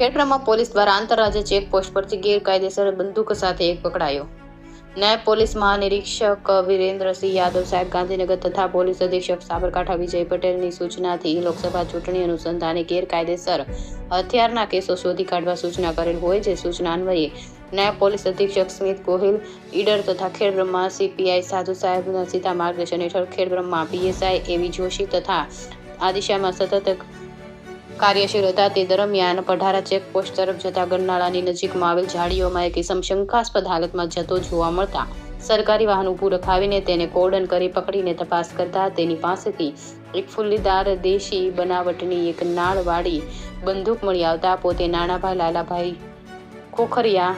Khedbrahma police દ્વારા આંતરરાજ્ય checkpost પરથી ગેરકાયદેસર બંદૂક સાથે એક પકડાયો. નાયબ પોલીસ મહાનિરીક્ષક વિરેન્દ્રસિંહ યાદવ સાહેબ ગાંધીનગર તથા પોલીસ અધિક્ષક સાબરકાંઠા વિજય પટેલની સૂચનાથી લોકસભા ચૂંટણી અનુસંધાને ગેરકાયદેસર હથિયારના કેસો શોધી કાઢવા સૂચના કરેલ હોય. જે સૂચના અન્વયે નાયબ પોલીસ અધિક્ષક સ્મિત ગોહિલ ઈડર તથા ખેડબ્રહ્મા સીપીઆઈ સાધુ સાહેબના સીધા માર્ગદર્શન હેઠળ ખેડબ્રહ્મા પીએસઆઈ એવી જોશી તથા આ દિશામાં સતત કાર્યશીલ હતા. તે દરમિયાન પઢારા ચેકપોસ્ટ તરફ જતા ગરનાળાની નજીકમાં આવેલ ઝાડીઓમાં એક ઇસમ શંકાસ્પદ હાલતમાં જતો જોવા મળતા સરકારી વાહન ઊભું રખાવીને તેને કોર્ડન કરી પકડીને તપાસ કરતા તેની પાસેથી એક ફુલ્લીદાર દેશી બનાવટની એક નાળવાળી બંદૂક મળી આવતા પોતે નાનાભાઈ લાલાભાઈ ખોખરિયા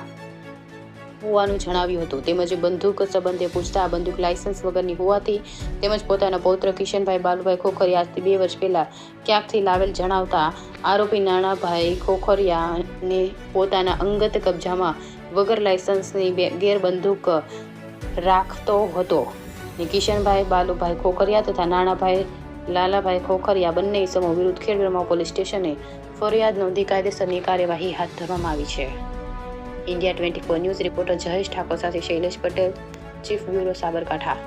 હોવાનું જણાવ્યું હતું. તેમજ બંદૂક સંબંધે પૂછતા આ બંદૂક લાયસન્સ વગરની હોવાથી તેમજ પોતાના પૌત્ર કિશનભાઈ બાલુભાઈ ખોખરિયા આજથી 2 વર્ષ પહેલા ક્યાંકથી લાવેલ જણાવતા આરોપી નાનાભાઈ ખોખરિયાને પોતાના અંગત કબજામાં વગર લાયસન્સની ગેર બંદૂક રાખતો હતો. કિશનભાઈ બાલુભાઈ ખોખરિયા તથા નાનાભાઈ લાલાભાઈ ખોખરિયા બંને ઇસમો વિરુદ્ધ ખેડબ્રહ્મા પોલીસ સ્ટેશને ફરિયાદ નોંધી કાયદેસરની કાર્યવાહી હાથ ધરવામાં આવી છે. India 24 news reporter Jayesh Thakor સાથે શૈલેષ પટેલ, ચીફ બ્યુરો સાબરકાંઠા.